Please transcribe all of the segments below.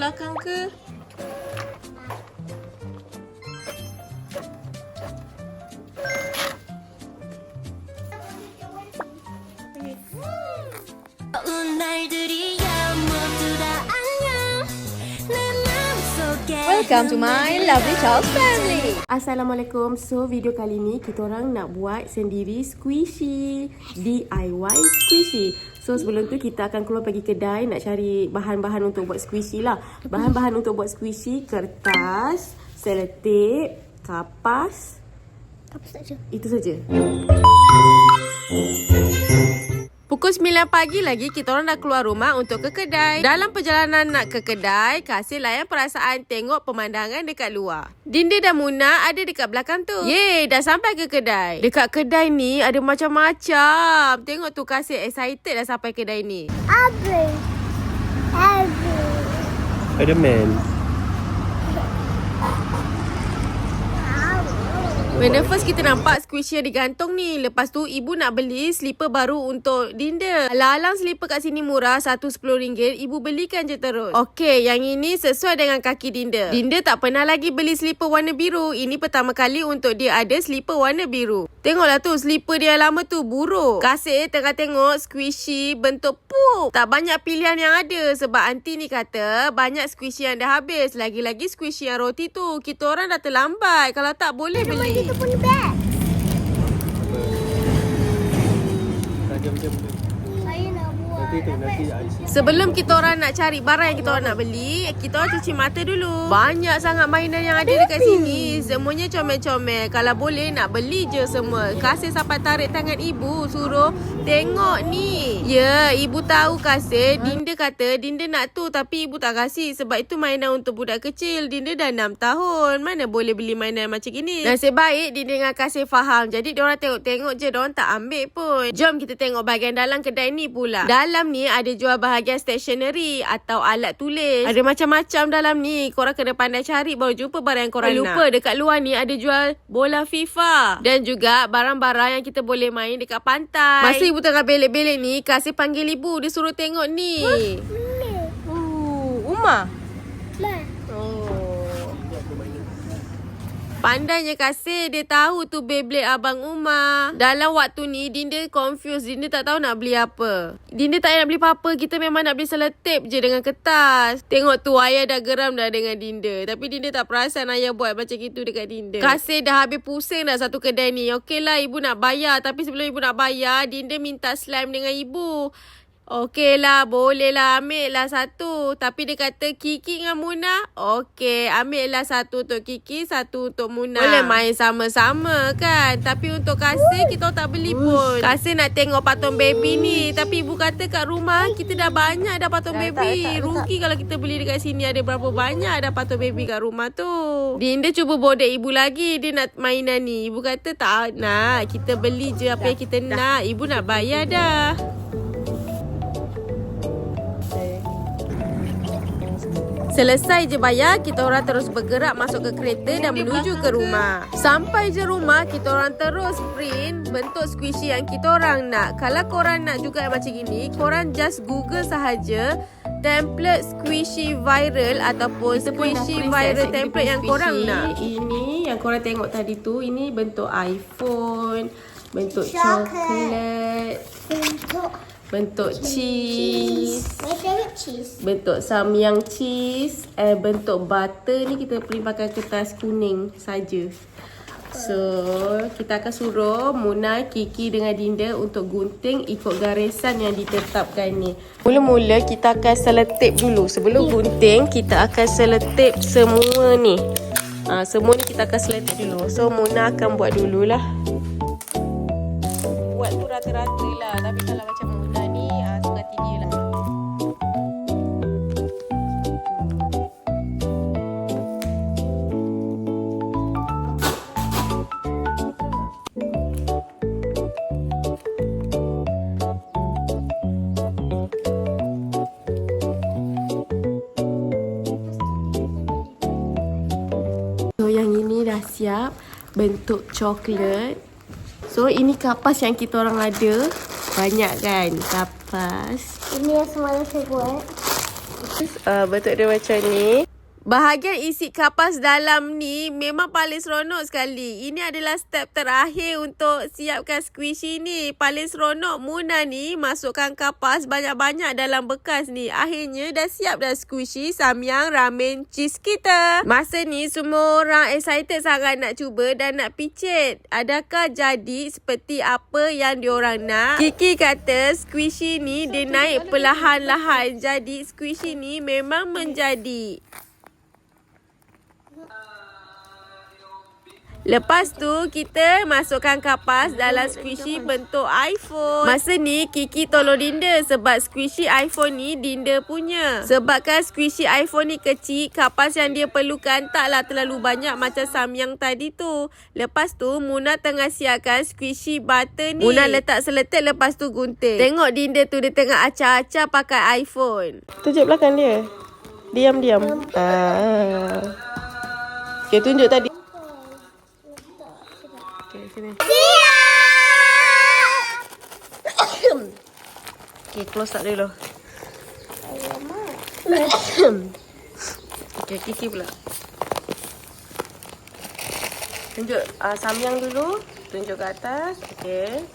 belakang ke? Welcome to my lovely child's family. Assalamualaikum. So video kali ni kita orang nak buat sendiri squishy, DIY squishy. So sebelum tu kita akan keluar pergi kedai nak cari bahan-bahan untuk buat squishy lah. Bahan-bahan untuk buat squishy: kertas, selotip, kapas. Kapas saja. Itu saja. Pukul 9 pagi lagi kita orang dah keluar rumah untuk ke kedai. Dalam perjalanan nak ke kedai, Kasih layan perasaan tengok pemandangan dekat luar. Dinda dan Muna ada dekat belakang tu. Yeay, dah sampai ke kedai. Dekat kedai ni ada macam-macam. Tengok tu, Kasih excited dah sampai kedai ni. Spiderman. When first kita nampak squishy yang digantung ni. Lepas tu ibu nak beli slipper baru untuk Dinda. Alang-alang slipper kat sini murah, satu RM10. Ibu belikan je terus. Okey, yang ini sesuai dengan kaki Dinda. Dinda tak pernah lagi beli slipper warna biru. Ini pertama kali untuk dia ada slipper warna biru. Tengoklah tu, slipper dia lama tu buruk. Kasih tengah tengok squishy bentuk pup. Tak banyak pilihan yang ada. Sebab aunty ni kata banyak squishy yang dah habis. Lagi-lagi squishy yang roti tu. Kita orang dah terlambat. Kalau tak boleh beli. Itu pun best. Saya nak buat. Nanti Sebelum kita orang nak cari barang yang kita orang nak beli, kita orang cuci mata dulu. Banyak sangat mainan yang ada dekat sini. Semuanya comel-comel. Kalau boleh nak beli je semua. Kasih sampai tarik tangan ibu, suruh tengok ni. Ya, ibu tahu Kasih. Dinda kata Dinda nak tu, tapi ibu tak kasih. Sebab itu mainan untuk budak kecil. Dinda dah 6 tahun. Mana boleh beli mainan macam gini. Nasib baik Dinda dengan Kasih faham. Jadi diorang tengok-tengok je, diorang tak ambil pun. Jom kita tengok bahagian dalam kedai ni pula. Dalam ni ada jual bahagian stationery atau alat tulis. Ada macam-macam dalam ni. Korang kena pandai cari baru jumpa barang yang korang nak. Lupa dekat luar ni ada jual bola FIFA. Dan juga barang-barang yang kita boleh main dekat pantai. Masa ibu tengah belek-belek ni, Kasih panggil ibu. Dia suruh tengok ni. Uma. Pandainya Kasih, dia tahu tu Beyblade Abang Umar. Dalam waktu ni, Dinda confused. Dinda tak tahu nak beli apa. Dinda tak nak beli apa-apa. Kita memang nak beli selotip je dengan kertas. Tengok tu, ayah dah geram dah dengan Dinda. Tapi Dinda tak perasan ayah buat macam itu dekat Dinda. Kasih dah habis pusing dah satu kedai ni. Okey lah, ibu nak bayar. Tapi sebelum ibu nak bayar, Dinda minta slime dengan ibu. Okey lah, boleh lah, ambil lah satu. Tapi dia kata Kiki dengan Muna. Okey, ambil lah satu untuk Kiki, satu untuk Muna. Boleh main sama-sama kan. Tapi untuk Kasih, kita tak beli pun. Kasih nak tengok patung baby ni. Tapi ibu kata kat rumah, kita dah banyak dah patung baby. Rugi kalau kita beli dekat sini. Ada berapa banyak dah patung baby kat rumah tu. Dinda cuba bodek ibu lagi. Dia nak mainan ni. Ibu kata tak nak. Kita beli je apa yang kita nak. Ibu nak bayar dah. Selesai je bayar, kita orang terus bergerak masuk ke kereta dan menuju ke rumah. Sampai je rumah, kita orang terus print bentuk squishy yang kita orang nak. Kalau korang nak juga yang macam gini, korang just Google sahaja template squishy viral ataupun squishy viral template yang korang nak. Ini yang korang tengok tadi tu, ini bentuk iPhone, bentuk coklat, bentuk cheese. My favorite cheese. Bentuk samyang cheese. Bentuk butter ni kita print pakai kertas kuning saja. So, kita akan suruh Muna, Kiki dengan Dinda untuk gunting ikut garisan yang ditetapkan ni. Mula-mula kita akan selotip dulu. Sebelum gunting, kita akan selotip semua ni. Semua ni kita akan selotip dulu. So, Muna akan buat dululah. Buat tu rata-rata lah. Tapi kalau macam Muna ni, suka hati dia lah. So yang ini dah siap. Bentuk coklat. So ini kapas yang kita orang ada. Banyak kan kapas. Ini yang semalam saya buat. Bentuk dia macam ni. Bahagian isi kapas dalam ni memang paling seronok sekali. Ini adalah step terakhir untuk siapkan squishy ni. Paling seronok Muna ni masukkan kapas banyak-banyak dalam bekas ni. Akhirnya dah siap dah squishy samyang ramen cheese kita. Masa ni semua orang excited sangat nak cuba dan nak picit. Adakah jadi seperti apa yang diorang nak? Kiki kata squishy ni dia naik perlahan-lahan. Jadi squishy ni memang menjadi. Lepas tu, kita masukkan kapas dalam squishy bentuk iPhone. Masa ni, Kiki tolong Dinda sebab squishy iPhone ni Dinda punya. Sebabkan squishy iPhone ni kecil, kapas yang dia perlukan taklah terlalu banyak macam samyang tadi tu. Lepas tu, Muna tengah siapkan squishy butter ni. Muna letak seletek lepas tu gunting. Tengok Dinda tu, dia tengah acah-acah pakai iPhone. Tunjuk belakang dia. Diam-diam. Okay, tunjuk tadi. Sini. Okay, close up dulu. Okay, Kiki pula. Tunjuk samyang dulu. Tunjuk ke atas. Okay.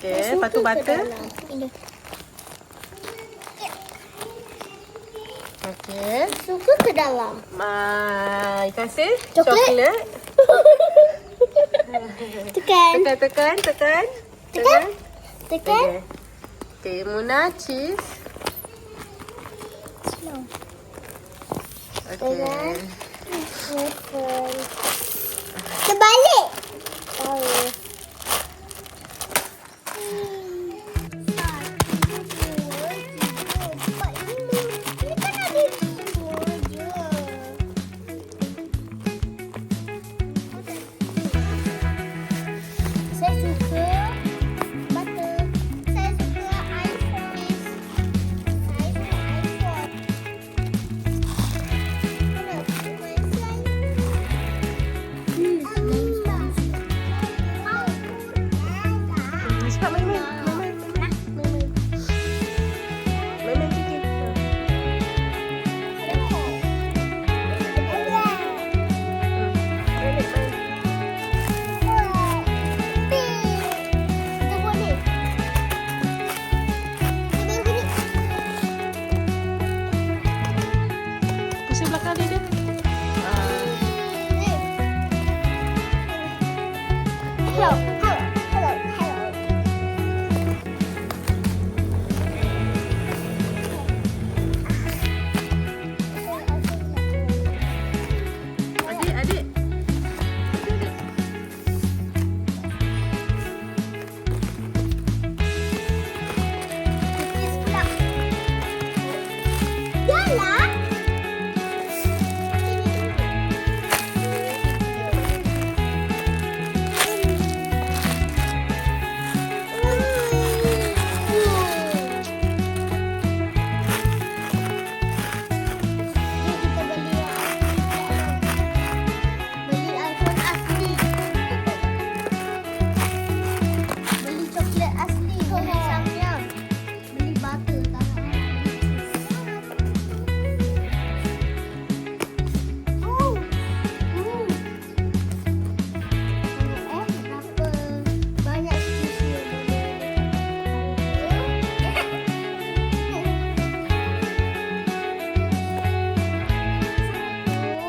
Okay, lepas tu butter. Okay. Suka ke dalam? Kasih Coklat. Tekan. Tekan. Okay, Muna cheese. Okay. Terbalik. Pusing belakang dia. Hello. Adik. Yalah.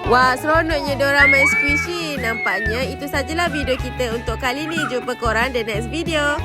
Wah, seronoknya diorang main squishy. Nampaknya itu sajalah video kita untuk kali ni. Jumpa korang the next video.